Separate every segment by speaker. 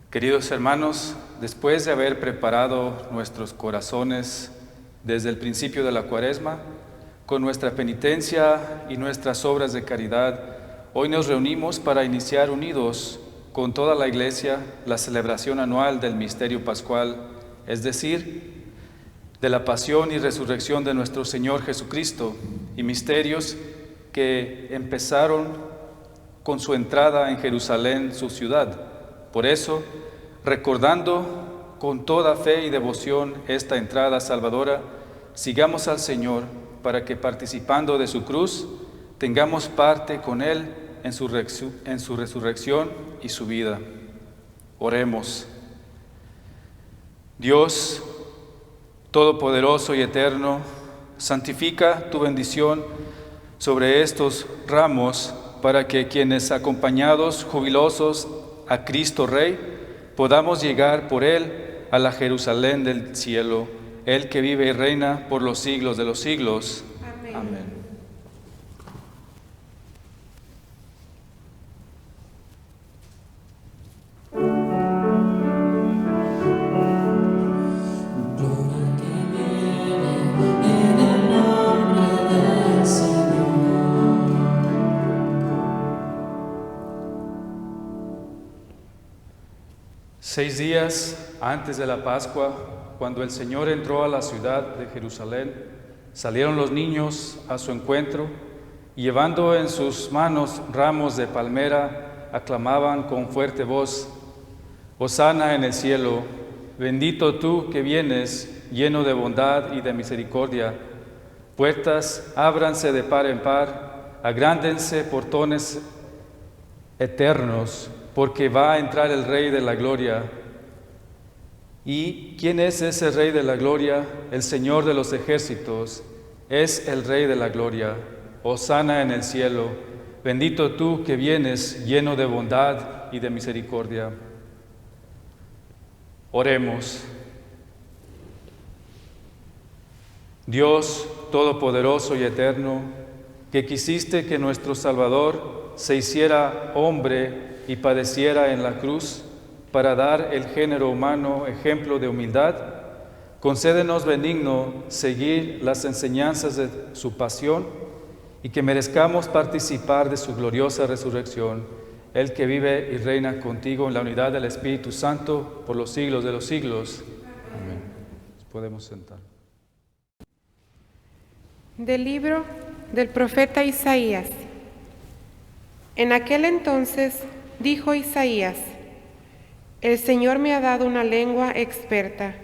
Speaker 1: Queridos hermanos, después de haber preparado nuestros corazones desde el principio de la Cuaresma, con nuestra penitencia y nuestras obras de caridad, hoy nos reunimos para iniciar unidos con toda la Iglesia la celebración anual del misterio pascual, es decir, de la pasión y resurrección de nuestro Señor Jesucristo, y misterios que empezaron con su entrada en Jerusalén, su ciudad. Por eso, recordando con toda fe y devoción esta entrada salvadora, sigamos al Señor para que, participando de su cruz, tengamos parte con Él en su resurrección y su vida. Oremos. Dios Todopoderoso y eterno, santifica tu bendición sobre estos ramos para que quienes, acompañados, jubilosos a Cristo Rey, podamos llegar por Él a la Jerusalén del cielo, Él que vive y reina por los siglos de los siglos. Amén. Amén. Seis días antes de la Pascua, cuando el Señor entró a la ciudad de Jerusalén, salieron los niños a su encuentro y, llevando en sus manos ramos de palmera, aclamaban con fuerte voz: Hosana en el cielo, bendito tú que vienes, lleno de bondad y de misericordia. Puertas ábranse de par en par, agrándense portones eternos, porque va a entrar el Rey de la Gloria. ¿Y quién es ese Rey de la Gloria? El Señor de los ejércitos es el Rey de la Gloria. Hosana en el cielo, bendito tú que vienes lleno de bondad y de misericordia. Oremos. Dios Todopoderoso y eterno, que quisiste que nuestro Salvador se hiciera hombre y padeciera en la cruz para dar el género humano ejemplo de humildad, concédenos benigno seguir las enseñanzas de su pasión y que merezcamos participar de su gloriosa resurrección, el que vive y reina contigo en la unidad del Espíritu Santo por los siglos de los siglos. Amén. Nos podemos sentar.
Speaker 2: Del libro del profeta Isaías. En aquel entonces dijo Isaías: El Señor me ha dado una lengua experta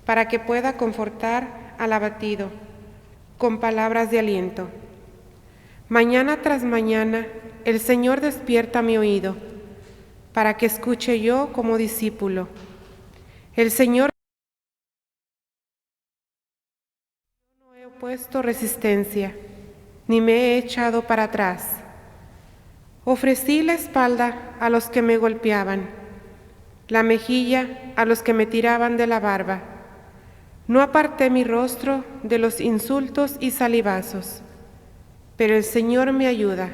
Speaker 2: para que pueda confortar al abatido con palabras de aliento. Mañana tras mañana el Señor despierta mi oído para que escuche yo como discípulo. El Señor no he opuesto resistencia, ni me he echado para atrás. Ofrecí la espalda a los que me golpeaban, la mejilla a los que me tiraban de la barba. No aparté mi rostro de los insultos y salivazos, pero el Señor me ayuda.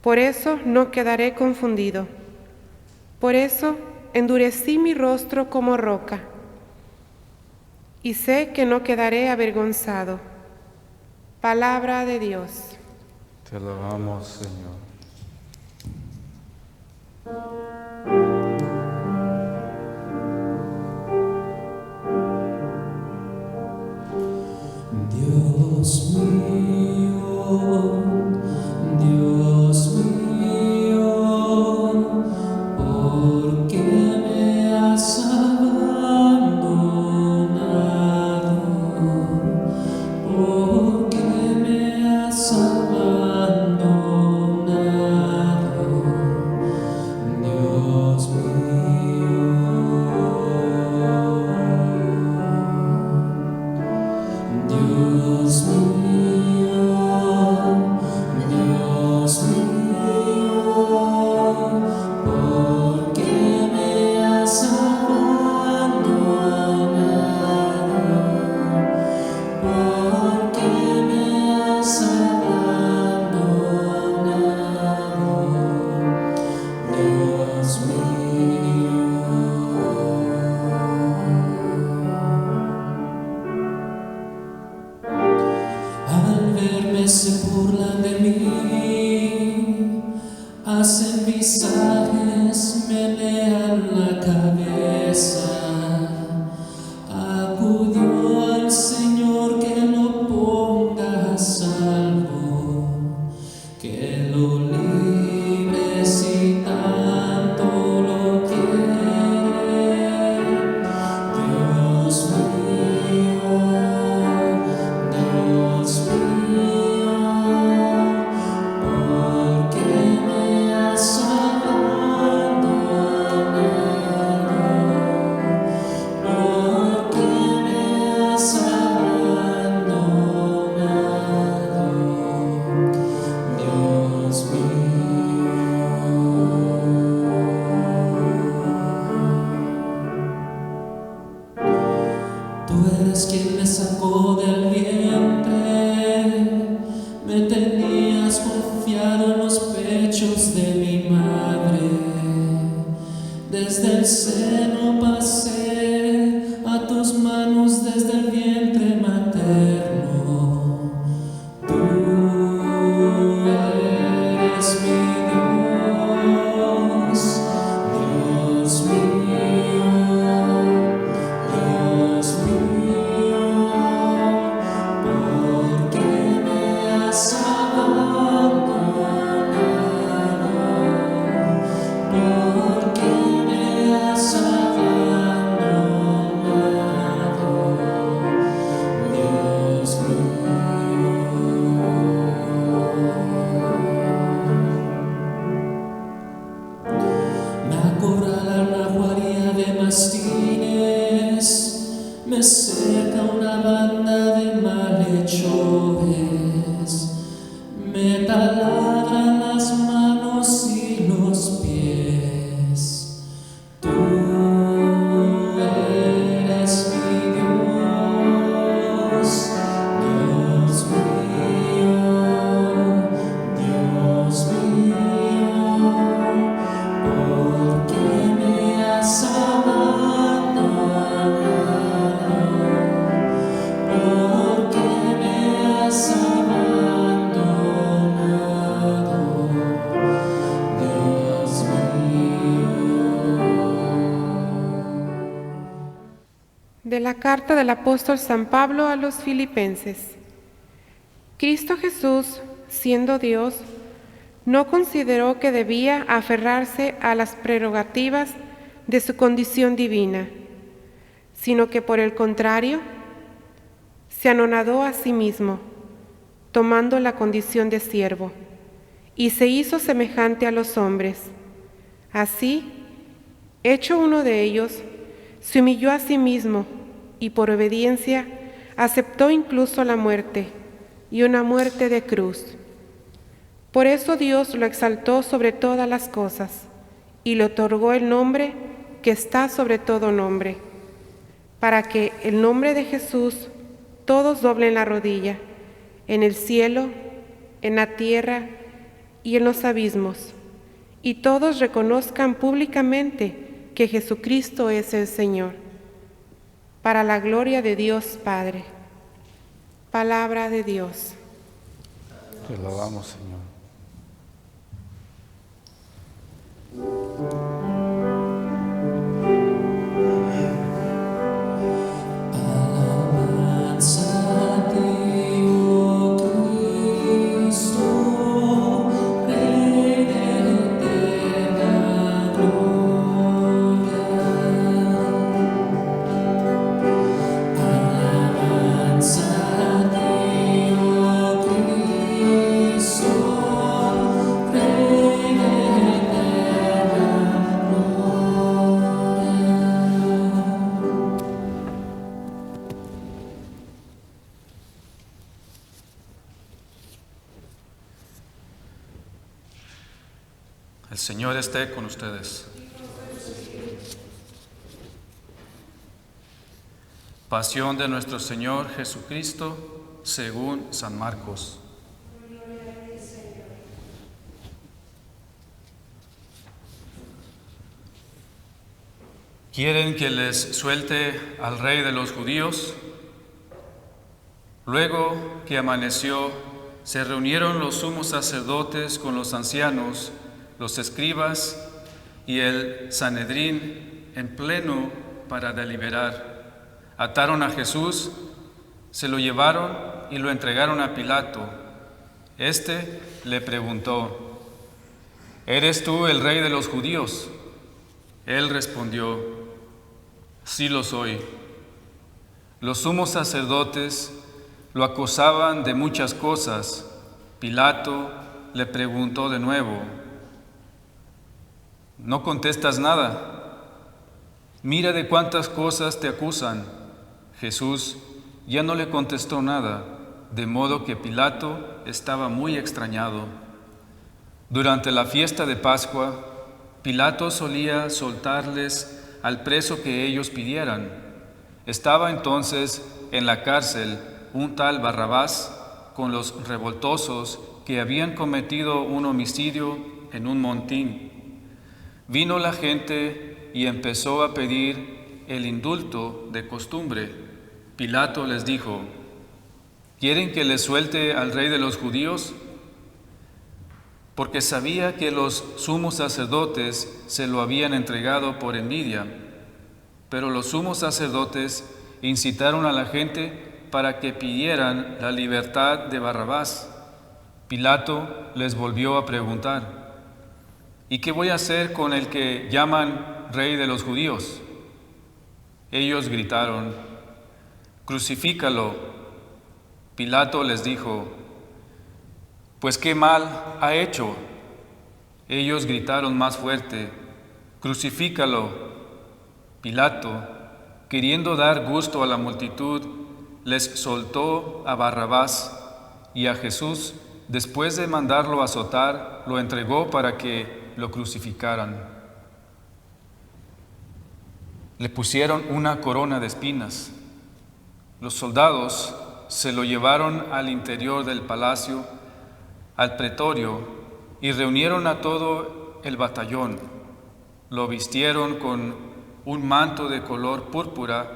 Speaker 2: Por eso no quedaré confundido. Por eso endurecí mi rostro como roca, y sé que no quedaré avergonzado. Palabra de Dios.
Speaker 1: Te alabamos, Señor.
Speaker 3: Dios mío, ¿por qué me has abandonado? ¿Por qué me has abandonado? Dios mío, Dios mío, Dios mío, ¿por qué me has abandonado? ¿Por qué me has abandonado? Dios mío.
Speaker 2: carta del apóstol San Pablo a los Filipenses. Cristo Jesús, siendo Dios, no consideró que debía aferrarse a las prerrogativas de su condición divina, sino que por el contrario, se anonadó a sí mismo, tomando la condición de siervo, y se hizo semejante a los hombres. Así, hecho uno de ellos, se humilló a sí mismo y por obediencia aceptó incluso la muerte, y una muerte de cruz. Por eso Dios lo exaltó sobre todas las cosas y le otorgó el nombre que está sobre todo nombre, para que el nombre de Jesús todos doblen la rodilla, en el cielo, en la tierra y en los abismos, y todos reconozcan públicamente que Jesucristo es el Señor, para la gloria de Dios Padre. Palabra de Dios.
Speaker 1: Te alabamos, Señor. El Señor esté con ustedes. Pasión de nuestro Señor Jesucristo según San Marcos. ¿Quieren que les suelte al rey de los judíos? Luego que amaneció, se reunieron los sumos sacerdotes con los ancianos, los escribas y el Sanedrín en pleno para deliberar. Ataron a Jesús, se lo llevaron y lo entregaron a Pilato. Este le preguntó: ¿Eres tú el rey de los judíos? Él respondió: Sí lo soy. Los sumos sacerdotes lo acosaban de muchas cosas. Pilato le preguntó de nuevo: ¿No contestas nada? Mira de cuántas cosas te acusan. Jesús ya no le contestó nada, de modo que Pilato estaba muy extrañado. Durante la fiesta de Pascua, Pilato solía soltarles al preso que ellos pidieran. Estaba entonces en la cárcel un tal Barrabás con los revoltosos que habían cometido un homicidio en un montín. Vino la gente y empezó a pedir el indulto de costumbre. Pilato les dijo: ¿Quieren que les suelte al rey de los judíos? Porque sabía que los sumos sacerdotes se lo habían entregado por envidia. Pero los sumos sacerdotes incitaron a la gente para que pidieran la libertad de Barrabás. Pilato les volvió a preguntar: ¿Y qué voy a hacer con el que llaman rey de los judíos? Ellos gritaron: ¡Crucifícalo! Pilato les dijo: Pues qué mal ha hecho. Ellos gritaron más fuerte: ¡Crucifícalo! Pilato, queriendo dar gusto a la multitud, les soltó a Barrabás, y a Jesús, después de mandarlo azotar, lo entregó para que lo crucificaran. Le pusieron una corona de espinas. Los soldados se lo llevaron al interior del palacio, al pretorio, y reunieron a todo el batallón. Lo vistieron con un manto de color púrpura,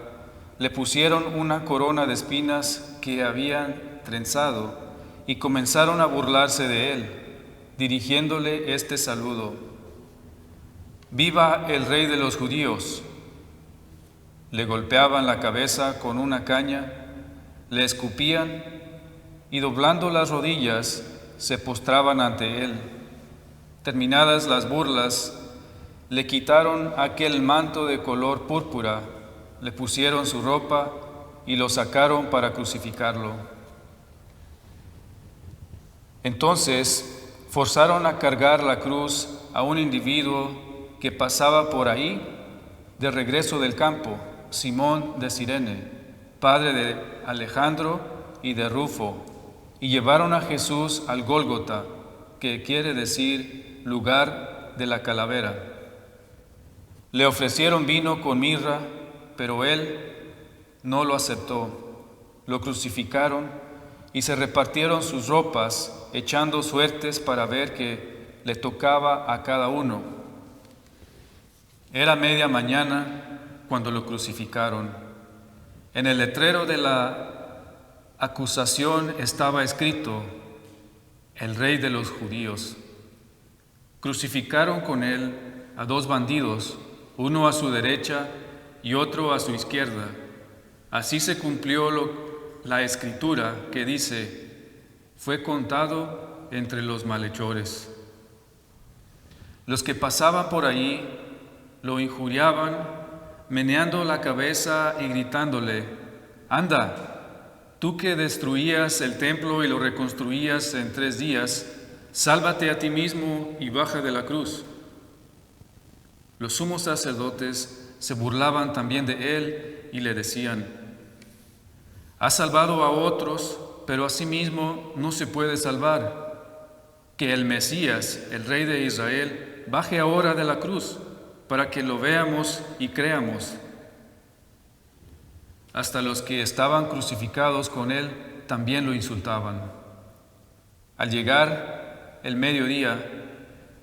Speaker 1: le pusieron una corona de espinas que habían trenzado y comenzaron a burlarse de él, dirigiéndole este saludo: ¡Viva el rey de los judíos! le golpeaban la cabeza con una caña, le escupían y doblando las rodillas se postraban ante él. Terminadas las burlas, le quitaron aquel manto de color púrpura, le pusieron su ropa y lo sacaron para crucificarlo. Entonces forzaron a cargar la cruz a un individuo que pasaba por ahí de regreso del campo, Simón de Cirene, padre de Alejandro y de Rufo, y llevaron a Jesús al Gólgota, que quiere decir lugar de la calavera. Le ofrecieron vino con mirra, pero él no lo aceptó. Lo crucificaron y se repartieron sus ropas, echando suertes para ver qué le tocaba a cada uno. Era media mañana cuando lo crucificaron. En el letrero de la acusación estaba escrito: el Rey de los Judíos. Crucificaron con él a dos bandidos, uno a su derecha y otro a su izquierda. Así se cumplió la escritura que dice: fue contado entre los malhechores. Los que pasaban por allí lo injuriaban, meneando la cabeza y gritándole: anda, tú que destruías el templo y lo reconstruías en 3 días, sálvate a ti mismo y baja de la cruz. Los sumos sacerdotes se burlaban también de él y le decían: has salvado a otros, pero a sí mismo no se puede salvar. Que el Mesías, el Rey de Israel, baje ahora de la cruz, para que lo veamos y creamos. Hasta los que estaban crucificados con él también lo insultaban. Al llegar el mediodía,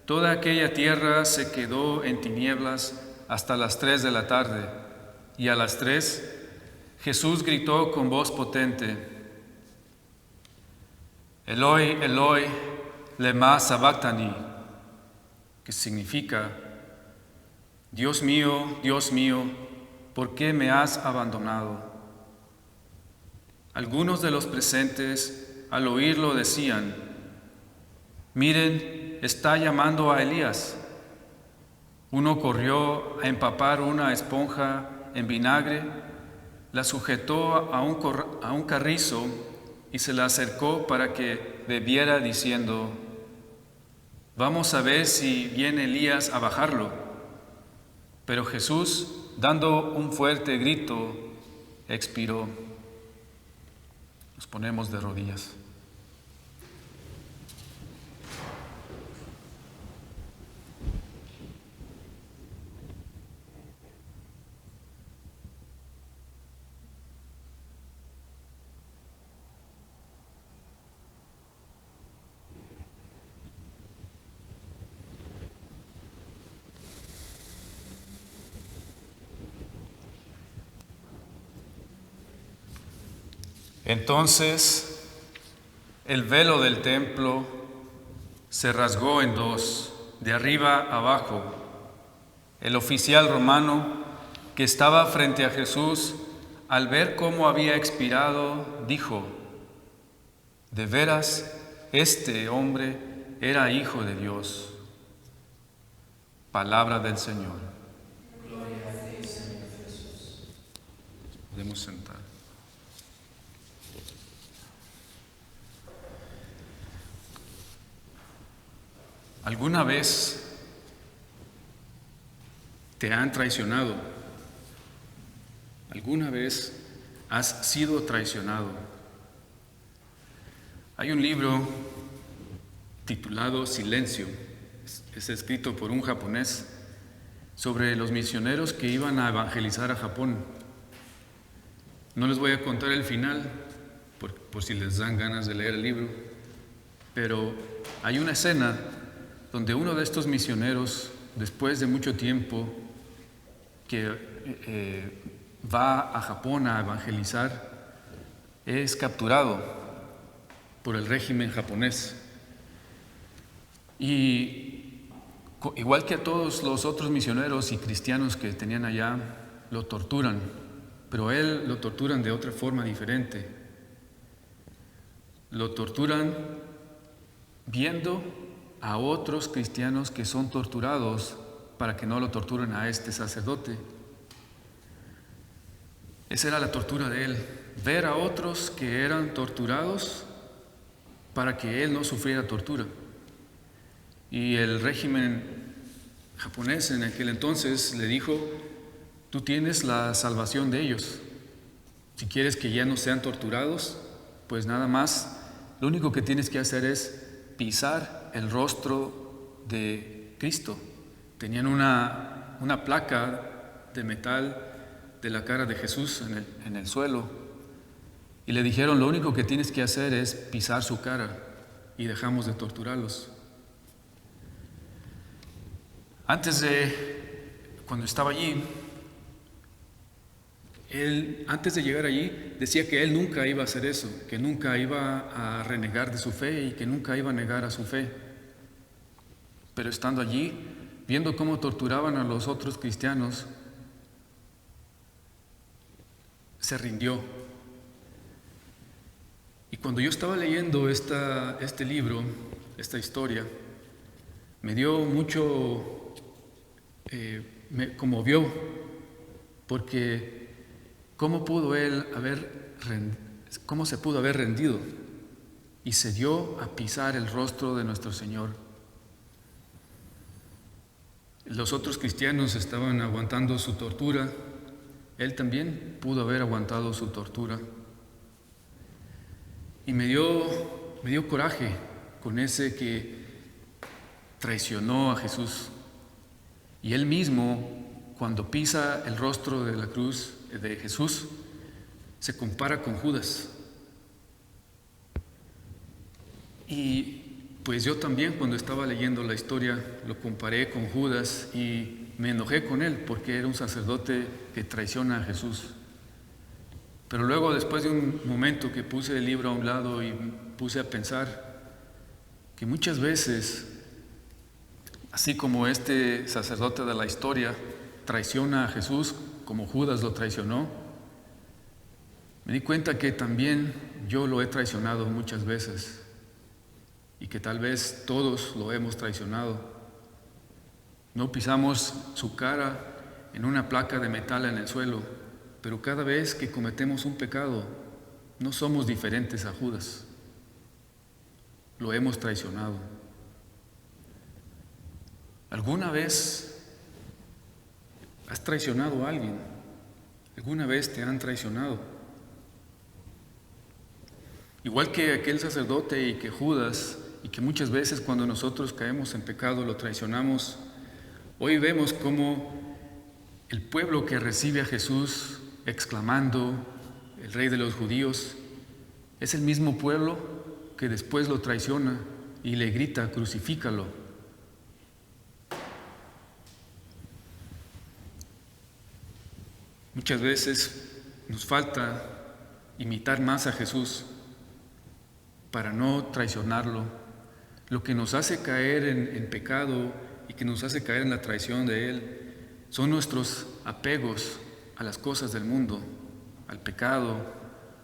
Speaker 1: toda aquella tierra se quedó en tinieblas hasta las 3 de la tarde, y a las 3 Jesús gritó con voz potente: Eloi, Eloi, lema sabactani, que significa: Dios mío, ¿por qué me has abandonado? Algunos de los presentes, al oírlo, decían: miren, está llamando a Elías. Uno corrió a empapar una esponja en vinagre, la sujetó a un carrizo y se la acercó para que bebiera, diciendo: vamos a ver si viene Elías a bajarlo. Pero Jesús, dando un fuerte grito, expiró. Nos ponemos de rodillas. Entonces el velo del templo se rasgó en 2, de arriba abajo. El oficial romano que estaba frente a Jesús, al ver cómo había expirado, dijo: de veras, este hombre era hijo de Dios. Palabra del Señor.
Speaker 3: Gloria a ti, Señor Jesús.
Speaker 1: Podemos sentar. ¿Alguna vez te han traicionado? ¿Alguna vez has sido traicionado? Hay un libro titulado Silencio, es escrito por un japonés, sobre los misioneros que iban a evangelizar a Japón. No les voy a contar el final, por si les dan ganas de leer el libro, pero hay una escena donde uno de estos misioneros, después de mucho tiempo que va a Japón a evangelizar, es capturado por el régimen japonés. Y igual que a todos los otros misioneros y cristianos que tenían allá, lo torturan. pero a él lo torturan de otra forma diferente. Lo torturan viendo a otros cristianos que son torturados para que no lo torturen a este sacerdote. Esa era la tortura de él, ver a otros que eran torturados para que él no sufriera tortura. Y el régimen japonés en aquel entonces le dijo: tú tienes la salvación de ellos. Si quieres que ya no sean torturados, pues nada más, lo único que tienes que hacer es pisar el rostro de Cristo. Tenían una placa de metal de la cara de Jesús en el suelo, y le dijeron: lo único que tienes que hacer es pisar su cara y dejamos de torturarlos. Cuando estaba allí, antes de llegar allí, decía que él nunca iba a hacer eso, que nunca iba a renegar de su fe y que nunca iba a negar a su fe. Pero estando allí, viendo cómo torturaban a los otros cristianos, se rindió. Y cuando yo estaba leyendo este libro, esta historia, me dio mucho, me conmovió, porque ¿cómo se pudo haber rendido? Y se dio a pisar el rostro de nuestro Señor. Los otros cristianos estaban aguantando su tortura. Él también pudo haber aguantado su tortura. Y me dio coraje con ese que traicionó a Jesús. Y él mismo, cuando pisa el rostro de la cruz de Jesús, se compara con Judas. Y pues yo también, cuando estaba leyendo la historia, lo comparé con Judas y me enojé con él porque era un sacerdote que traiciona a Jesús. Pero luego, después de un momento que puse el libro a un lado y puse a pensar que muchas veces, así como este sacerdote de la historia traiciona a Jesús como Judas lo traicionó, me di cuenta que también yo lo he traicionado muchas veces y que tal vez todos lo hemos traicionado. No pisamos su cara en una placa de metal en el suelo, pero cada vez que cometemos un pecado, no somos diferentes a Judas. Lo hemos traicionado. ¿Alguna vez has traicionado a alguien? ¿Alguna vez te han traicionado? Igual que aquel sacerdote y que Judas, y que muchas veces cuando nosotros caemos en pecado lo traicionamos, hoy vemos cómo el pueblo que recibe a Jesús exclamando: el Rey de los Judíos, es el mismo pueblo que después lo traiciona y le grita: crucifícalo. Muchas veces nos falta imitar más a Jesús para no traicionarlo. Lo que nos hace caer en pecado y que nos hace caer en la traición de Él son nuestros apegos a las cosas del mundo, al pecado,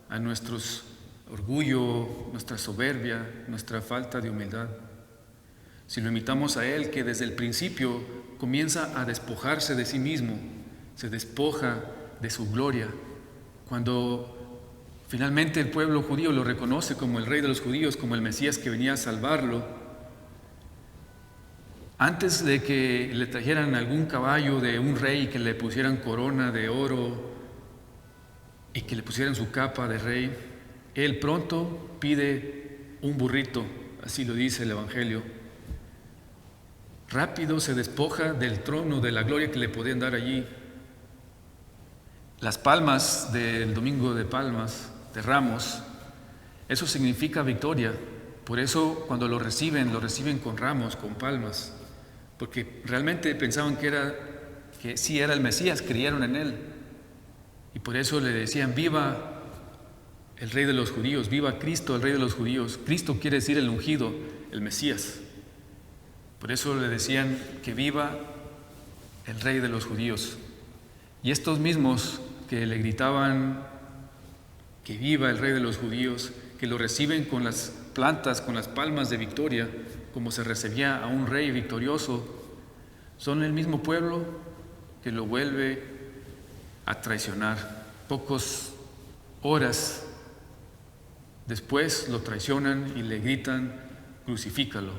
Speaker 1: a nuestro orgullo, nuestra soberbia, nuestra falta de humildad. Si lo imitamos a Él, que desde el principio comienza a despojarse de sí mismo, se despoja de su gloria, cuando finalmente el pueblo judío lo reconoce como el Rey de los Judíos, como el Mesías que venía a salvarlo, antes de que le trajeran algún caballo de un rey y que le pusieran corona de oro y que le pusieran su capa de rey, él pronto pide un burrito, así lo dice el Evangelio. Rápido se despoja del trono, de la gloria que le podían dar allí. Las palmas del Domingo de Palmas, de Ramos, eso significa victoria. Por eso cuando lo reciben con ramos, con palmas, porque realmente pensaban que sí era el Mesías, creyeron en él. Y por eso le decían: viva el Rey de los Judíos, viva Cristo, el Rey de los Judíos. Cristo quiere decir el ungido, el Mesías. Por eso le decían que viva el Rey de los Judíos. Y estos mismos que le gritaban que viva el Rey de los Judíos, que lo reciben con las plantas, con las palmas de victoria, como se recibía a un rey victorioso, son el mismo pueblo que lo vuelve a traicionar. Pocas horas después lo traicionan y le gritan: crucifícalo.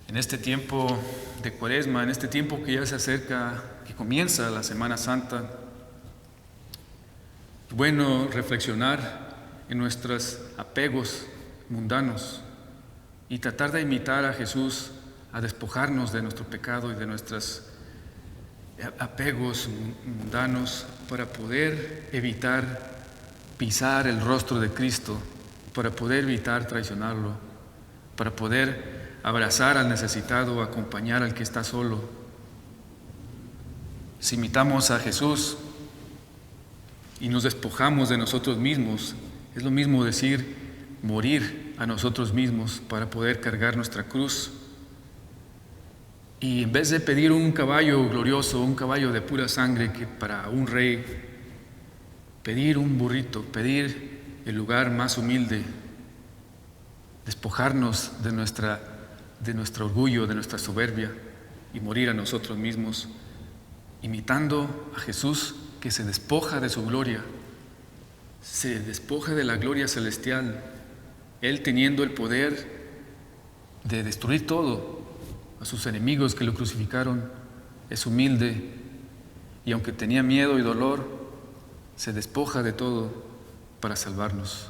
Speaker 1: En este tiempo de Cuaresma, en este tiempo que ya se acerca, que comienza la Semana Santa, es bueno reflexionar en nuestros apegos mundanos y tratar de imitar a Jesús, a despojarnos de nuestro pecado y de nuestros apegos mundanos para poder evitar pisar el rostro de Cristo, para poder evitar traicionarlo, para poder abrazar al necesitado, acompañar al que está solo. Si imitamos a Jesús y nos despojamos de nosotros mismos, es lo mismo decir morir a nosotros mismos para poder cargar nuestra cruz. Y en vez de pedir un caballo glorioso, un caballo de pura sangre que para un rey, pedir un burrito, pedir el lugar más humilde, despojarnos de nuestro orgullo, de nuestra soberbia y morir a nosotros mismos, imitando a Jesús que se despoja de su gloria, se despoja de la gloria celestial, Él teniendo el poder de destruir todo. A sus enemigos que lo crucificaron, es humilde y aunque tenía miedo y dolor, se despoja de todo para salvarnos.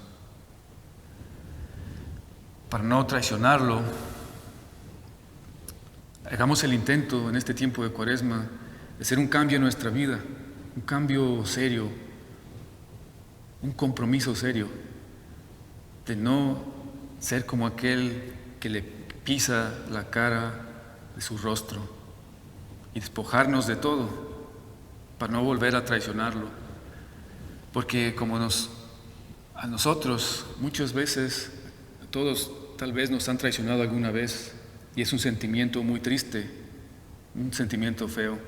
Speaker 1: Para no traicionarlo, hagamos el intento en este tiempo de Cuaresma de hacer un cambio en nuestra vida, un cambio serio, un compromiso serio, de no ser como aquel que le pisa la cara de su rostro y despojarnos de todo para no volver a traicionarlo, porque como a nosotros muchas veces, a todos tal vez nos han traicionado alguna vez y es un sentimiento muy triste, un sentimiento feo,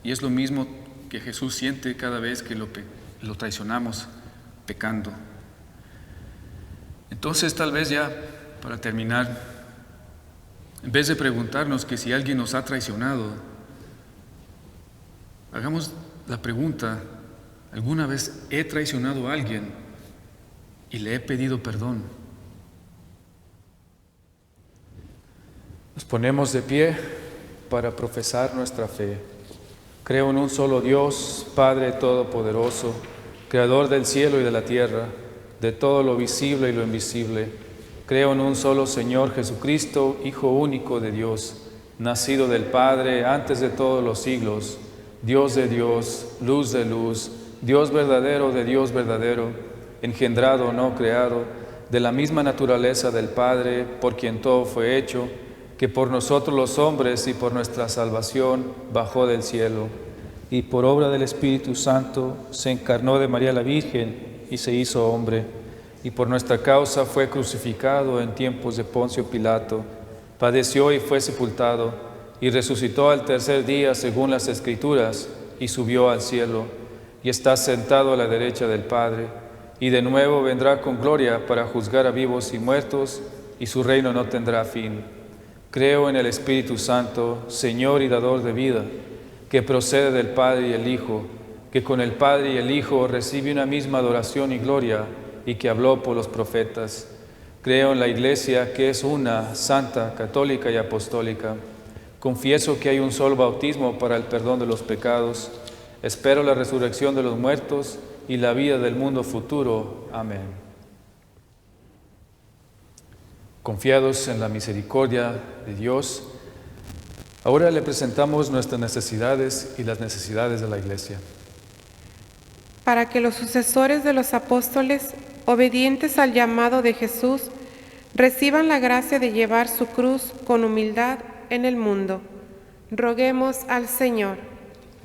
Speaker 1: y es lo mismo que Jesús siente cada vez que lo traicionamos pecando. Entonces tal vez ya para terminar, en vez de preguntarnos que si alguien nos ha traicionado, hagamos la pregunta: ¿alguna vez he traicionado a alguien y le he pedido perdón? Nos ponemos de pie para profesar nuestra fe. Creo en un solo Dios, Padre Todopoderoso, Creador del cielo y de la tierra, de todo lo visible y lo invisible. Creo en un solo Señor Jesucristo, Hijo único de Dios, nacido del Padre antes de todos los siglos, Dios de Dios, luz de luz, Dios verdadero de Dios verdadero, engendrado, no creado, de la misma naturaleza del Padre, por quien todo fue hecho, que por nosotros los hombres y por nuestra salvación bajó del cielo, y por obra del Espíritu Santo se encarnó de María la Virgen y se hizo hombre, y por nuestra causa fue crucificado en tiempos de Poncio Pilato, padeció y fue sepultado, y resucitó al tercer día según las Escrituras, y subió al cielo, y está sentado a la derecha del Padre, y de nuevo vendrá con gloria para juzgar a vivos y muertos, y su reino no tendrá fin. Creo en el Espíritu Santo, Señor y dador de vida, que procede del Padre y el Hijo, que con el Padre y el Hijo recibe una misma adoración y gloria, y que habló por los profetas. Creo en la Iglesia, que es una, santa, católica y apostólica. Confieso que hay un solo bautismo para el perdón de los pecados. Espero la resurrección de los muertos y la vida del mundo futuro. Amén. Confiados en la misericordia de Dios, ahora le presentamos nuestras necesidades y las necesidades de la Iglesia.
Speaker 2: Para que los sucesores de los apóstoles, obedientes al llamado de Jesús, reciban la gracia de llevar su cruz con humildad en el mundo. Roguemos al Señor.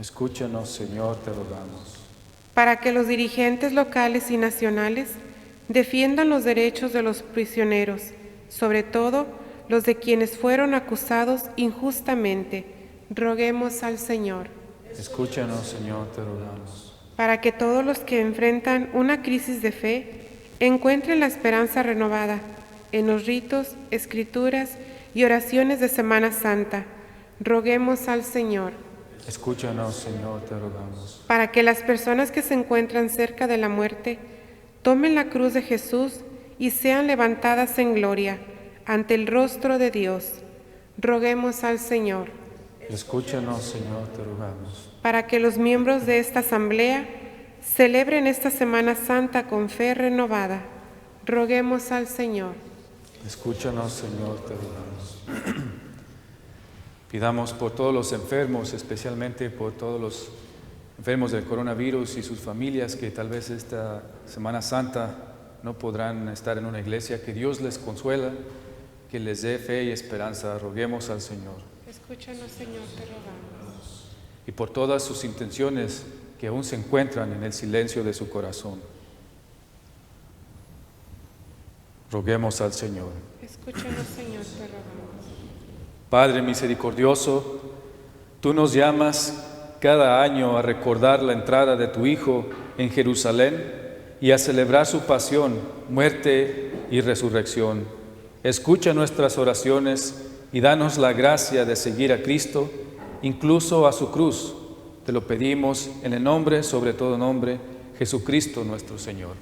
Speaker 1: Escúchanos, Señor, te rogamos.
Speaker 2: Para que los dirigentes locales y nacionales defiendan los derechos de los prisioneros, sobre todo los de quienes fueron acusados injustamente. Roguemos al Señor.
Speaker 1: Escúchanos, Señor, te rogamos.
Speaker 2: Para que todos los que enfrentan una crisis de fe encuentren la esperanza renovada en los ritos, escrituras y oraciones de Semana Santa, roguemos al Señor.
Speaker 1: Escúchanos, Señor, te rogamos.
Speaker 2: Para que las personas que se encuentran cerca de la muerte tomen la cruz de Jesús y sean levantadas en gloria ante el rostro de Dios, roguemos al Señor.
Speaker 1: Escúchanos, Señor, te rogamos.
Speaker 2: Para que los miembros de esta asamblea celebren esta Semana Santa con fe renovada, roguemos al Señor.
Speaker 1: Escúchanos, Señor, te rogamos. Pidamos por todos los enfermos, especialmente por todos los enfermos del coronavirus y sus familias que tal vez esta Semana Santa no podrán estar en una iglesia, que Dios les consuela, que les dé fe y esperanza. Roguemos al Señor.
Speaker 2: Escúchanos, Señor, te rogamos.
Speaker 1: Y por todas sus intenciones que aún se encuentran en el silencio de su corazón. Roguemos al Señor.
Speaker 2: Escúchanos, Señor, te rogamos.
Speaker 1: Padre misericordioso, tú nos llamas cada año a recordar la entrada de tu Hijo en Jerusalén y a celebrar su pasión, muerte y resurrección. Escucha nuestras oraciones y danos la gracia de seguir a Cristo, incluso a su cruz. Te lo pedimos en el nombre, sobre todo nombre, Jesucristo nuestro Señor.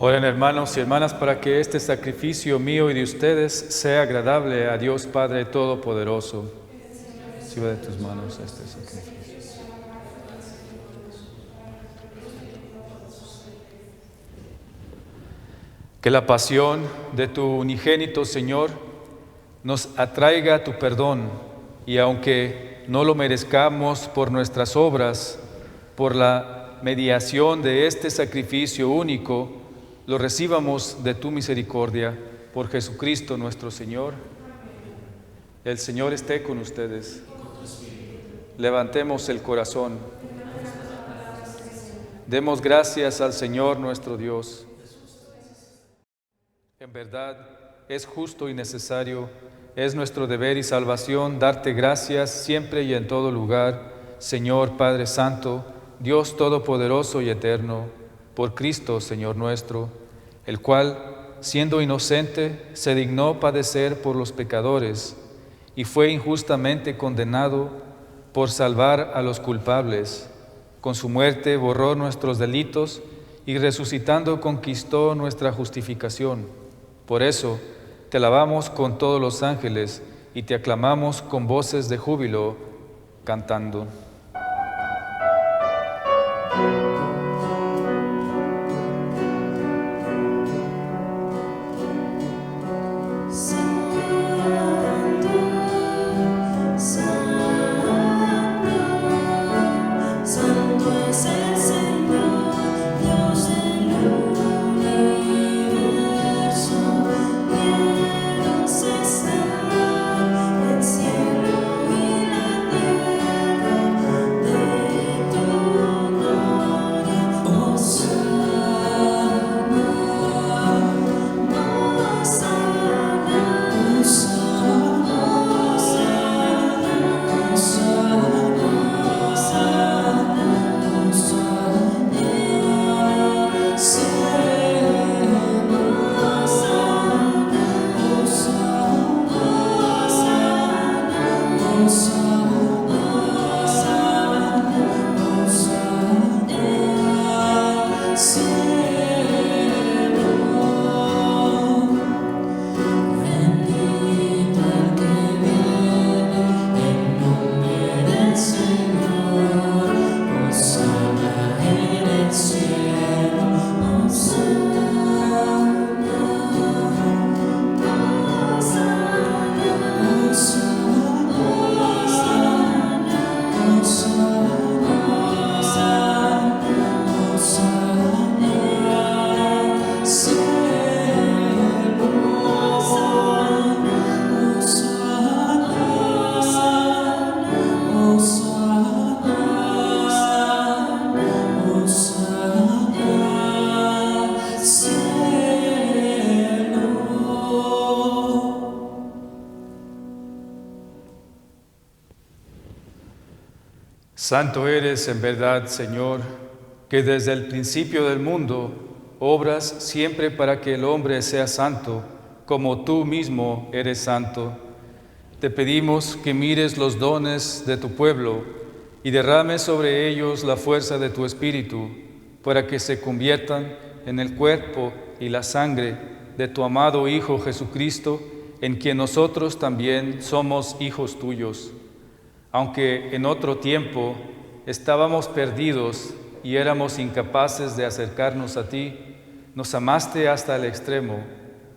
Speaker 1: Oren, hermanos y hermanas, para que este sacrificio mío y de ustedes sea agradable a Dios Padre Todopoderoso. Reciba de tus manos este sacrificio. Que la pasión de tu unigénito Señor nos atraiga a tu perdón y aunque no lo merezcamos por nuestras obras, por la mediación de este sacrificio único, lo recibamos de tu misericordia por Jesucristo nuestro Señor. El Señor esté con ustedes. Levantemos el corazón. Demos gracias al Señor nuestro Dios. En verdad, es justo y necesario, es nuestro deber y salvación darte gracias siempre y en todo lugar, Señor Padre Santo, Dios Todopoderoso y Eterno, por Cristo, Señor nuestro, el cual, siendo inocente, se dignó padecer por los pecadores y fue injustamente condenado por salvar a los culpables. Con su muerte borró nuestros delitos y resucitando conquistó nuestra justificación. Por eso te alabamos con todos los ángeles y te aclamamos con voces de júbilo, cantando. Santo eres en verdad, Señor, que desde el principio del mundo obras siempre para que el hombre sea santo, como tú mismo eres santo. Te pedimos que mires los dones de tu pueblo y derrames sobre ellos la fuerza de tu Espíritu, para que se conviertan en el cuerpo y la sangre de tu amado Hijo Jesucristo, en quien nosotros también somos hijos tuyos. Aunque en otro tiempo estábamos perdidos y éramos incapaces de acercarnos a ti, nos amaste hasta el extremo.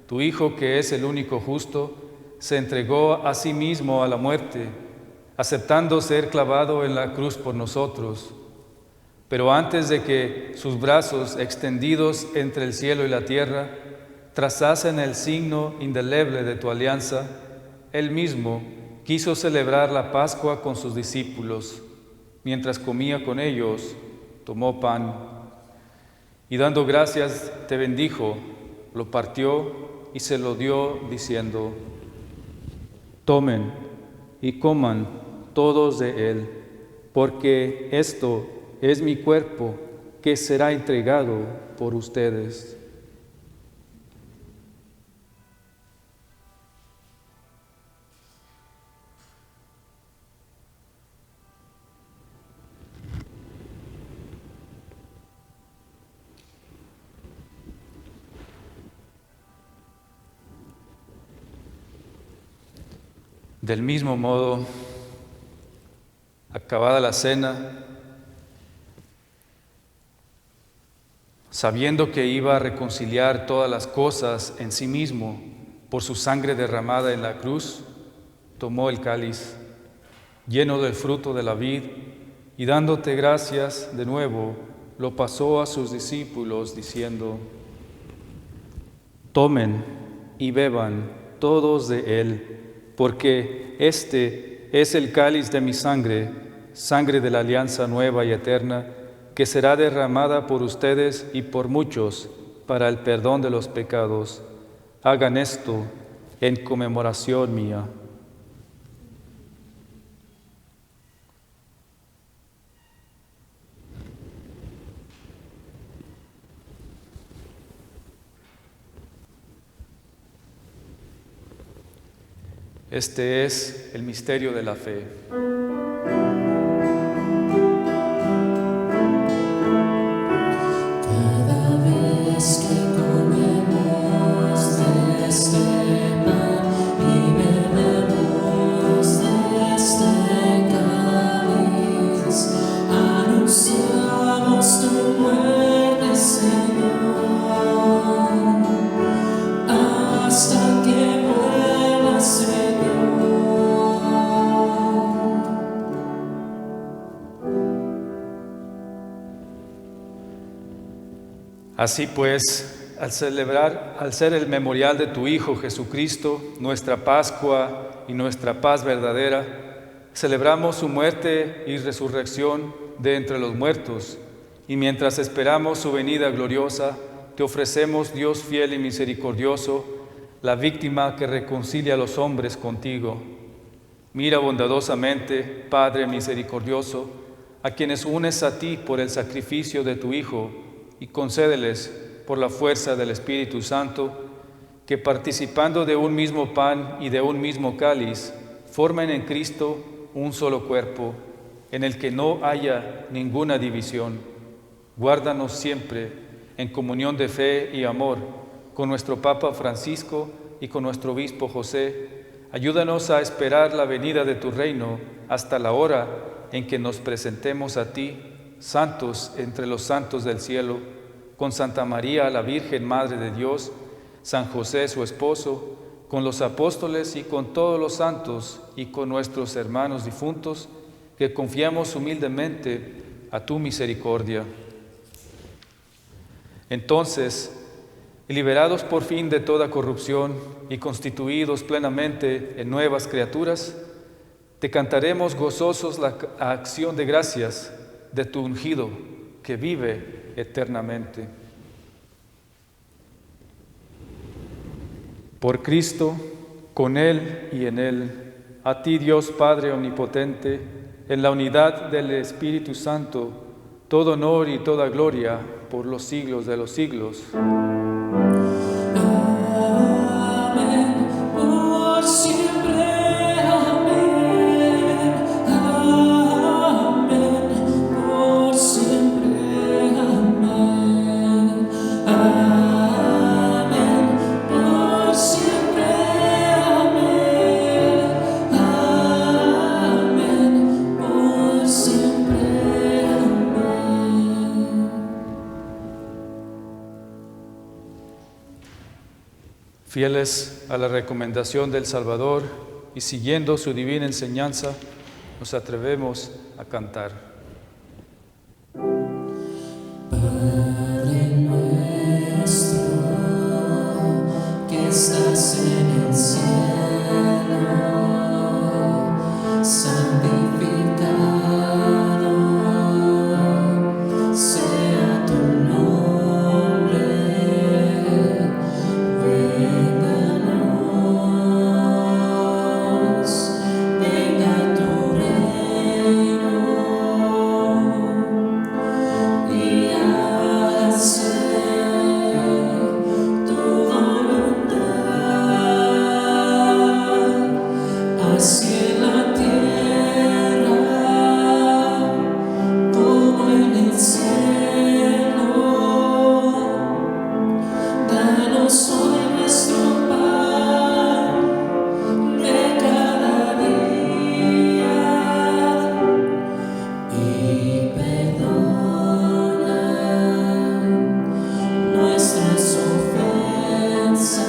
Speaker 1: Tu Hijo, que es el único justo, se entregó a sí mismo a la muerte, aceptando ser clavado en la cruz por nosotros. Pero antes de que sus brazos extendidos entre el cielo y la tierra trazasen el signo indeleble de tu alianza, Él mismo quiso celebrar la Pascua con sus discípulos. Mientras comía con ellos, tomó pan y dando gracias te bendijo, lo partió y se lo dio diciendo: tomen y coman todos de él, porque esto es mi cuerpo que será entregado por ustedes. Del mismo modo, acabada la cena, sabiendo que iba a reconciliar todas las cosas en sí mismo por su sangre derramada en la cruz, tomó el cáliz, lleno del fruto de la vid, y dándote gracias de nuevo, lo pasó a sus discípulos, diciendo: tomen y beban todos de él, porque este es el cáliz de mi sangre, sangre de la alianza nueva y eterna, que será derramada por ustedes y por muchos para el perdón de los pecados. Hagan esto en conmemoración mía. Este es el misterio de la fe.
Speaker 3: Cada vez que comemos de este pan y bebemos de este cáliz, anunciamos tu muerte, Señor, hasta que vuelvas, Señor.
Speaker 1: Así pues, al ser el memorial de tu Hijo Jesucristo, nuestra Pascua y nuestra paz verdadera, celebramos su muerte y resurrección de entre los muertos, y mientras esperamos su venida gloriosa, te ofrecemos, Dios fiel y misericordioso, la víctima que reconcilia a los hombres contigo. Mira bondadosamente, Padre misericordioso, a quienes unes a ti por el sacrificio de tu Hijo, y concédeles, por la fuerza del Espíritu Santo, que participando de un mismo pan y de un mismo cáliz, formen en Cristo un solo cuerpo, en el que no haya ninguna división. Guárdanos siempre en comunión de fe y amor con nuestro Papa Francisco y con nuestro Obispo José. Ayúdanos a esperar la venida de tu reino hasta la hora en que nos presentemos a ti, santos entre los santos del cielo, con Santa María, la Virgen Madre de Dios, San José, su esposo, con los apóstoles y con todos los santos y con nuestros hermanos difuntos, que confiamos humildemente a tu misericordia. Entonces, liberados por fin de toda corrupción y constituidos plenamente en nuevas criaturas, te cantaremos gozosos la acción de gracias de tu ungido, que vive eternamente. Por Cristo, con Él y en Él, a ti Dios Padre Omnipotente, en la unidad del Espíritu Santo, todo honor y toda gloria por los siglos de los siglos.
Speaker 3: Amén, por siempre. Amén, amén, por siempre. Amén, amén, por siempre. Amén, amén, por siempre. Amén.
Speaker 1: Fieles a la recomendación del Salvador y siguiendo su divina enseñanza, nos atrevemos a cantar.
Speaker 3: Padre nuestro, que estás en el cielo, santificado sea tu nombre. Venga tu reino y hágase tu voluntad, así en la tierra como en el cielo. Danos hoy nuestro pan de cada día y perdona nuestras ofensas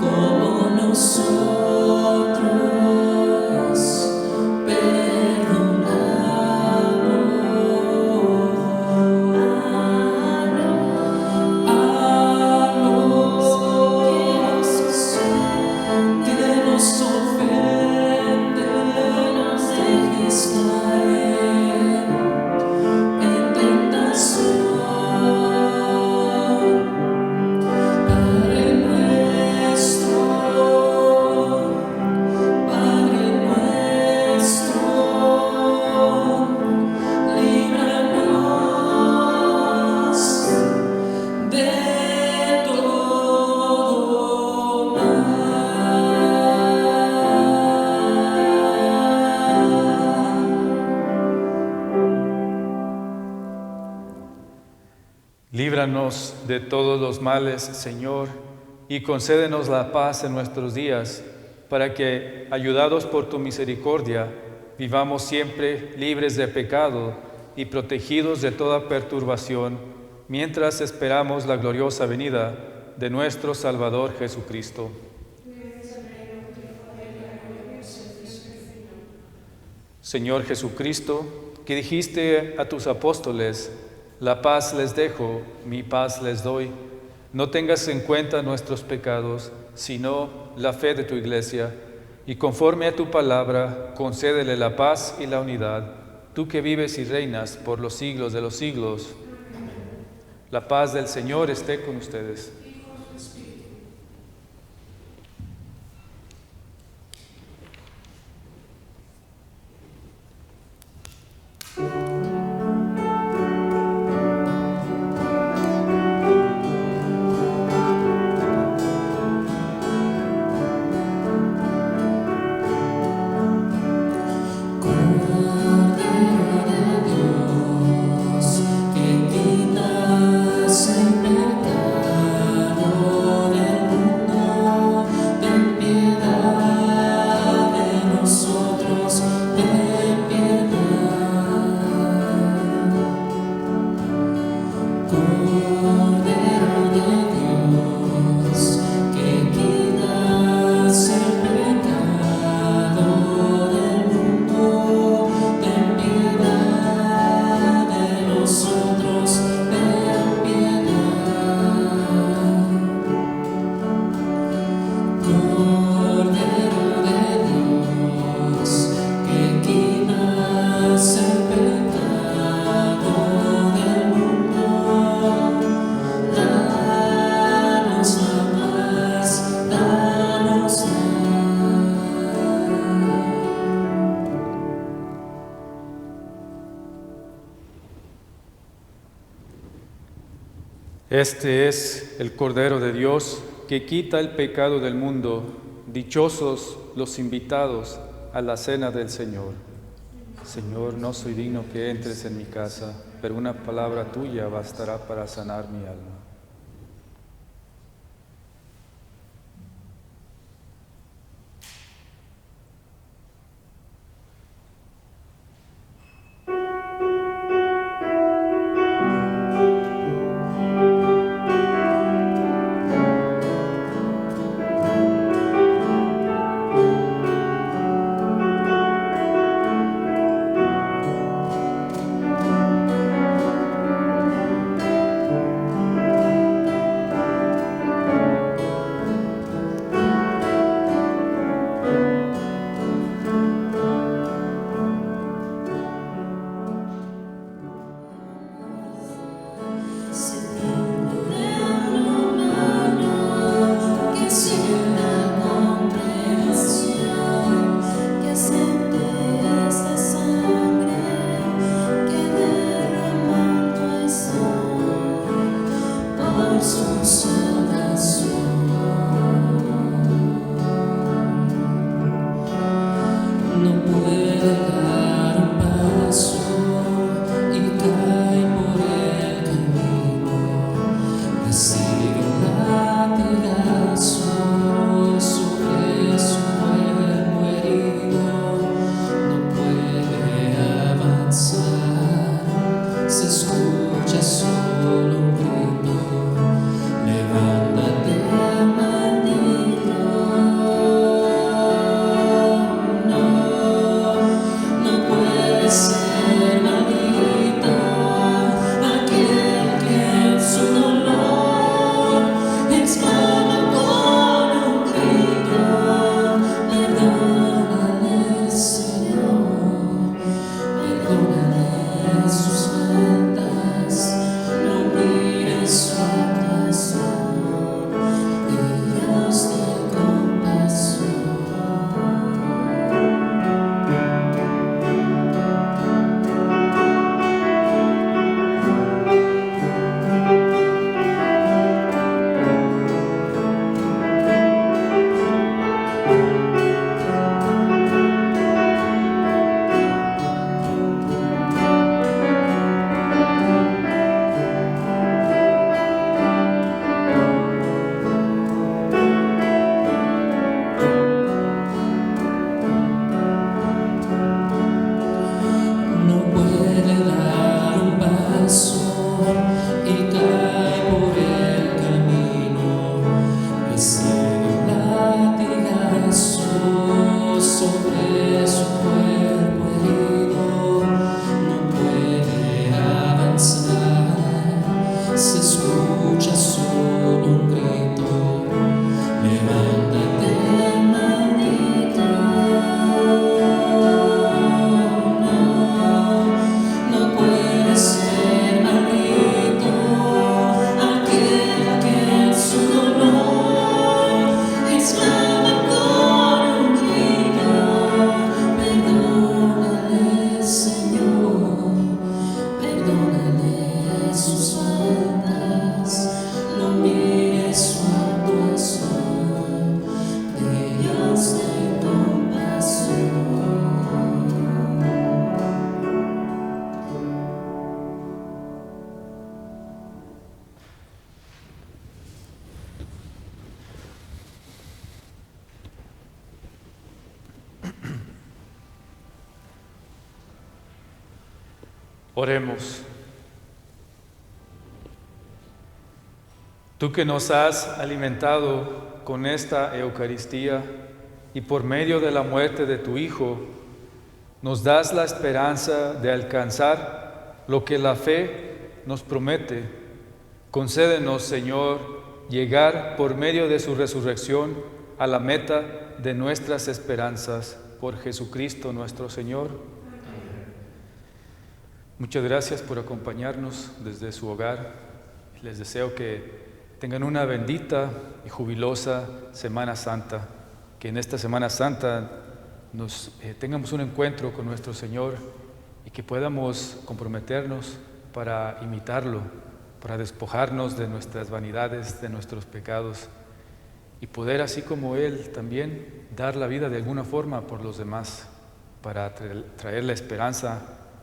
Speaker 3: como nosotros perdonamos que nos ofenden, nos dejes caer en tentación. Padre nuestro, líbranos de todo mal.
Speaker 1: Líbranos de todos los males, Señor, y concédenos la paz en nuestros días, para que, ayudados por tu misericordia, vivamos siempre libres de pecado y protegidos de toda perturbación, mientras esperamos la gloriosa venida de nuestro Salvador Jesucristo. Señor Jesucristo, que dijiste a tus apóstoles: la paz les dejo, mi paz les doy. No tengas en cuenta nuestros pecados, sino la fe de tu Iglesia, y conforme a tu palabra, concédele la paz y la unidad, tú que vives y reinas por los siglos de los siglos. La paz del Señor esté con ustedes.
Speaker 3: Cordero de Dios, que quitas el pecado
Speaker 1: Este es el Cordero de Dios que quita el pecado del mundo. Dichosos los invitados a la cena del Señor. Señor, no soy digno que entres en mi casa, pero una palabra tuya bastará para sanar mi alma. Oremos. Tú que nos has alimentado con esta Eucaristía y por medio de la muerte de tu Hijo, nos das la esperanza de alcanzar lo que la fe nos promete. Concédenos, Señor, llegar por medio de su resurrección a la meta de nuestras esperanzas por Jesucristo nuestro Señor. Muchas gracias por acompañarnos desde su hogar. Les deseo que tengan una bendita y jubilosa Semana Santa, que en esta Semana Santa tengamos un encuentro con nuestro Señor y que podamos comprometernos para imitarlo para despojarnos de nuestras vanidades, de nuestros pecados y poder, así como Él, también dar la vida de alguna forma por los demás, para traer la esperanza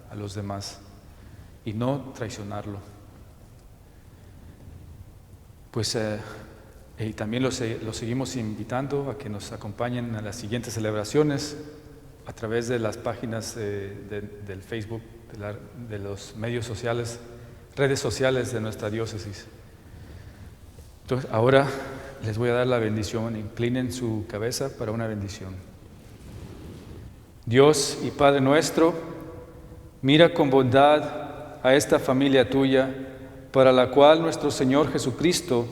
Speaker 1: a los demás y no traicionarlo. Pues y también los seguimos invitando a que nos acompañen a las siguientes celebraciones a través de las páginas del Facebook, de los medios sociales, redes sociales de nuestra diócesis. Entonces, ahora les voy a dar la bendición. Inclinen su cabeza para una bendición. Dios y Padre nuestro, mira con bondad a esta familia tuya, para la cual nuestro Señor Jesucristo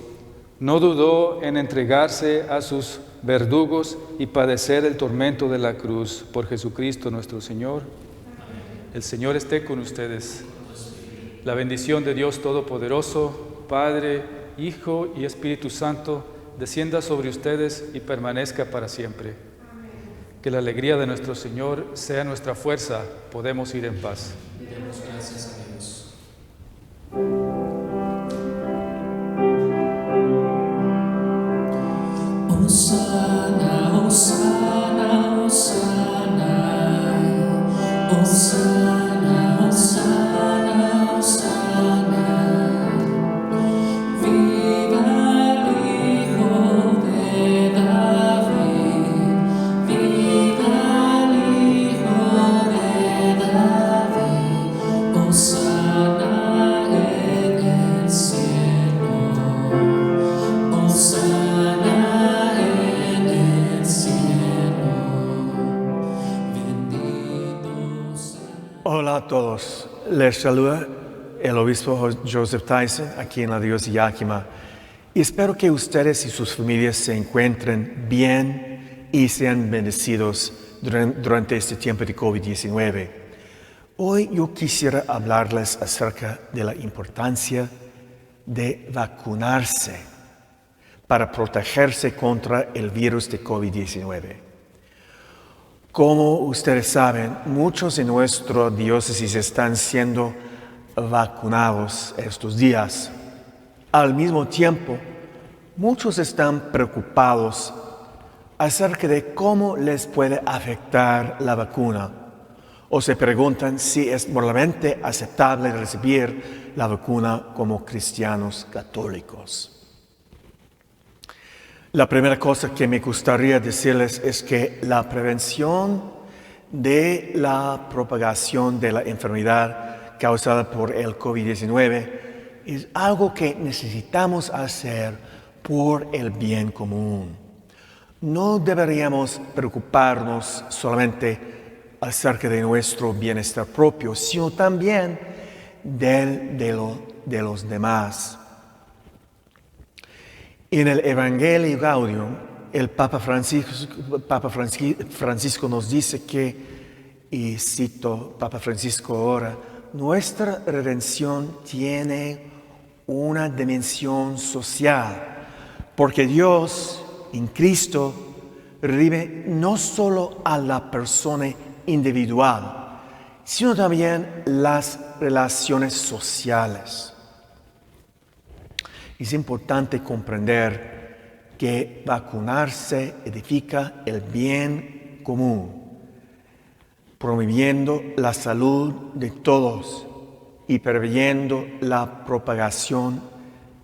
Speaker 1: no dudó en entregarse a sus verdugos y padecer el tormento de la cruz. Por Jesucristo nuestro Señor. El Señor esté con ustedes. La bendición de Dios Todopoderoso, Padre, Hijo y Espíritu Santo, descienda sobre ustedes y permanezca para siempre. Que la alegría de nuestro Señor sea nuestra fuerza. Podemos ir en paz.
Speaker 3: Demos gracias a Dios. Hosanna, Hosanna, Hosanna, Hosanna, Hosanna, Hosanna. Viva el Hijo de David, viva el Hijo de David. Hosanna en el cielo, Hosanna en el cielo. Bendito sea.
Speaker 4: Hola a todos, les saluda el obispo Joseph Tyson aquí en la diócesis de Yakima y espero que ustedes y sus familias se encuentren bien y sean bendecidos durante este tiempo de COVID-19. Hoy yo quisiera hablarles acerca de la importancia de vacunarse para protegerse contra el virus de COVID-19. Como ustedes saben, muchos en nuestra diócesis están siendo vacunados estos días. Al mismo tiempo, muchos están preocupados acerca de cómo les puede afectar la vacuna o se preguntan si es moralmente aceptable recibir la vacuna como cristianos católicos. La primera cosa que me gustaría decirles es que la prevención de la propagación de la enfermedad causada por el COVID-19 es algo que necesitamos hacer por el bien común. No deberíamos preocuparnos solamente acerca de nuestro bienestar propio, sino también de los demás. En el Evangelio Gaudium, el Papa Francisco nos dice que, y cito Papa Francisco ahora, nuestra redención tiene una dimensión social, porque Dios en Cristo redime no solo a la persona individual, sino también las relaciones sociales. Es importante comprender que vacunarse edifica el bien común, promoviendo la salud de todos y previniendo la propagación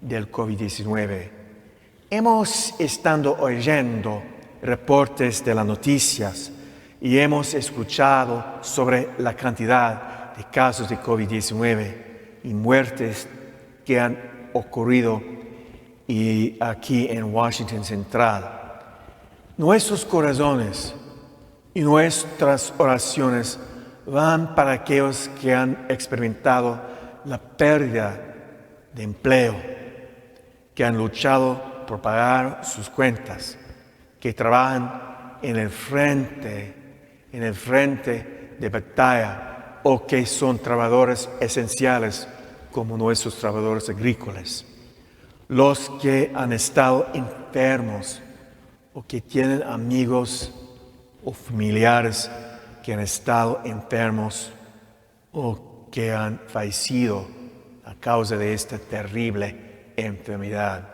Speaker 4: del COVID-19. Hemos estado oyendo reportes de las noticias y hemos escuchado sobre la cantidad de casos de COVID-19 y muertes que han ocurrido aquí en Washington Central. Nuestros corazones y nuestras oraciones van para aquellos que han experimentado la pérdida de empleo, que han luchado por pagar sus cuentas, que trabajan en el frente de batalla o que son trabajadores esenciales como nuestros trabajadores agrícolas, los que han estado enfermos o que tienen amigos o familiares que han estado enfermos o que han fallecido a causa de esta terrible enfermedad.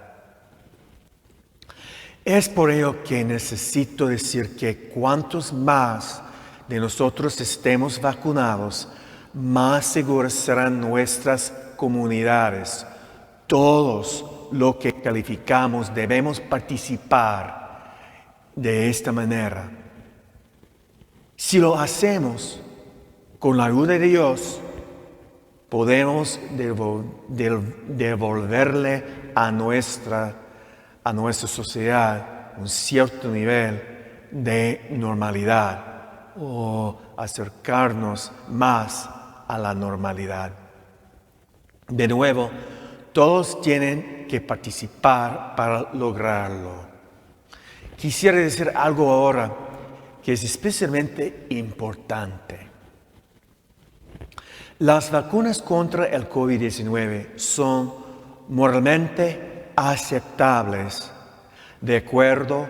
Speaker 4: Es por ello que necesito decir que cuantos más de nosotros estemos vacunados, más seguras serán nuestras comunidades. Todos los que calificamos debemos participar de esta manera. Si lo hacemos con la ayuda de Dios, podemos devolverle a nuestra sociedad un cierto nivel de normalidad o acercarnos más a la normalidad. De nuevo, todos tienen que participar para lograrlo. Quisiera decir algo ahora que es especialmente importante. Las vacunas contra el COVID-19 son moralmente aceptables de acuerdo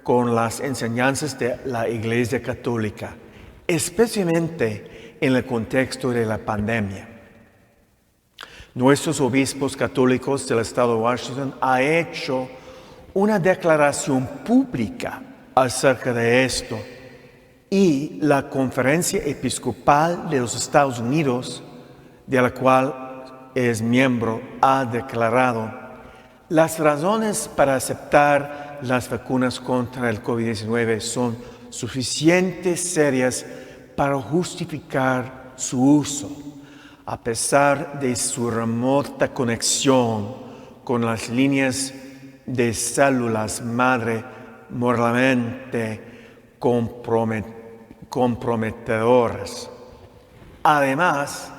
Speaker 4: con las enseñanzas de la Iglesia Católica, especialmente en el contexto de la pandemia. Nuestros obispos católicos del estado de Washington han hecho una declaración pública acerca de esto, y la Conferencia Episcopal de los Estados Unidos, de la cual es miembro, ha declarado: las razones para aceptar las vacunas contra el COVID-19 son suficientemente serias para justificar su uso, a pesar de su remota conexión con las líneas de células madre moralmente comprometedoras. Además,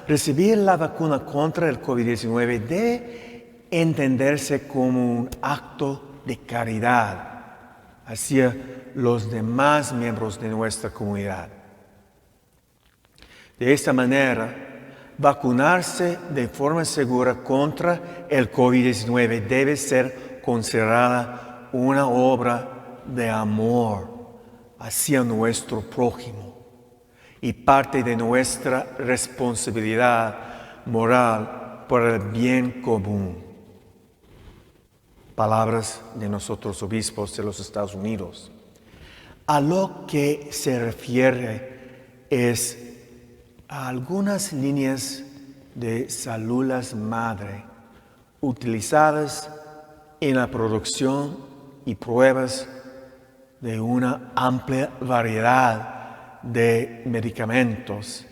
Speaker 4: recibir la vacuna contra el COVID-19 debe entenderse como un acto de caridad hacia los demás miembros de nuestra comunidad. De esta manera, vacunarse de forma segura contra el COVID-19 debe ser considerada una obra de amor hacia nuestro prójimo y parte de nuestra responsabilidad moral por el bien común. Palabras de nosotros obispos de los Estados Unidos. A lo que se refiere es a algunas líneas de células madre utilizadas en la producción y pruebas de una amplia variedad de medicamentos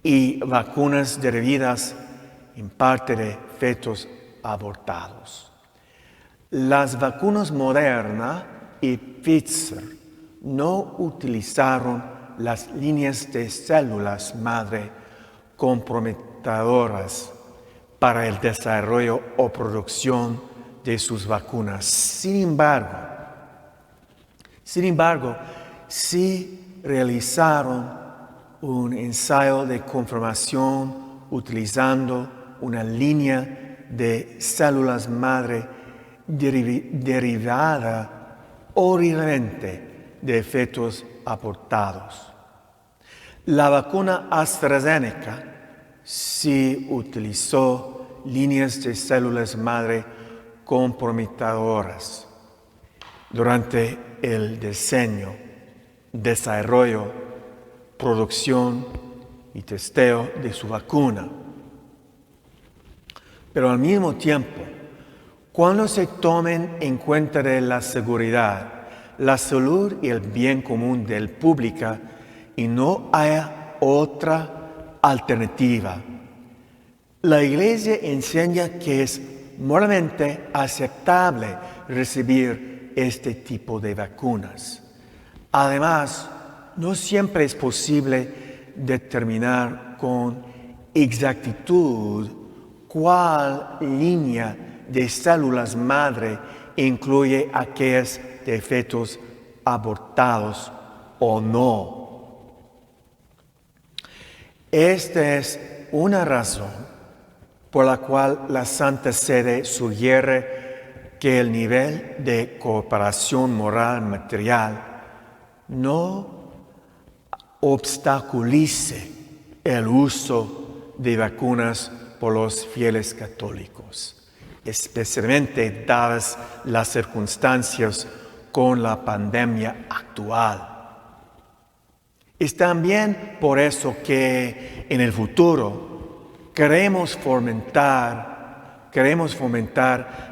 Speaker 4: y vacunas derivadas en parte de fetos abortados. Las vacunas Moderna y Pfizer no utilizaron las líneas de células madre comprometedoras para el desarrollo o producción de sus vacunas. Sin embargo, sí realizaron un ensayo de confirmación utilizando una línea de células madre derivada originalmente de fetos abortados. La vacuna AstraZeneca sí utilizó líneas de células madre comprometedoras durante el diseño, desarrollo, producción y testeo de su vacuna. Pero al mismo tiempo, cuando se tomen en cuenta de la seguridad, la salud y el bien común del público y no haya otra alternativa, la Iglesia enseña que es moralmente aceptable recibir este tipo de vacunas. Además, no siempre es posible determinar con exactitud cuál línea de células madre incluye aquellas de fetos abortados o no. Esta es una razón por la cual la Santa Sede sugiere que el nivel de cooperación moral material no obstaculice el uso de vacunas por los fieles católicos, especialmente dadas las circunstancias con la pandemia actual. Es también por eso que en el futuro queremos fomentar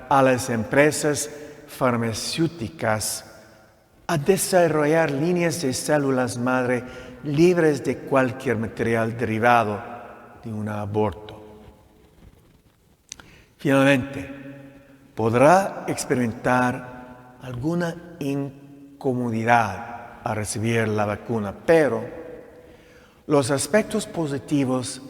Speaker 4: a las empresas farmacéuticas a desarrollar líneas de células madre libres de cualquier material derivado de un aborto. Finalmente, podrá experimentar alguna incomodidad al recibir la vacuna, pero los aspectos positivos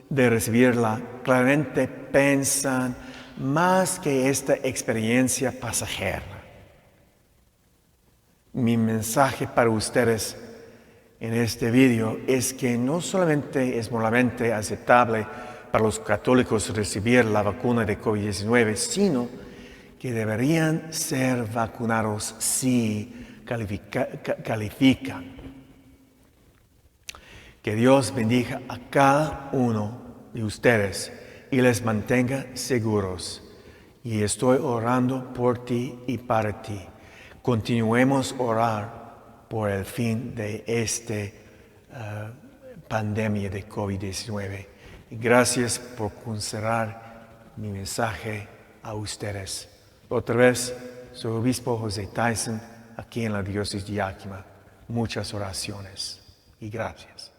Speaker 4: de recibirla claramente pesan más que esta experiencia pasajera. Mi mensaje para ustedes en este video es que no solamente es moralmente aceptable para los católicos recibir la vacuna de COVID-19, sino que deberían ser vacunados si califican. Que Dios bendiga a cada uno de ustedes y les mantenga seguros. Y estoy orando por ti y para ti. Continuemos a orar por el fin de esta pandemia de COVID-19. Y gracias por considerar mi mensaje a ustedes. Otra vez, soy obispo José Tyson, aquí en la diócesis de Yakima. Muchas oraciones y gracias.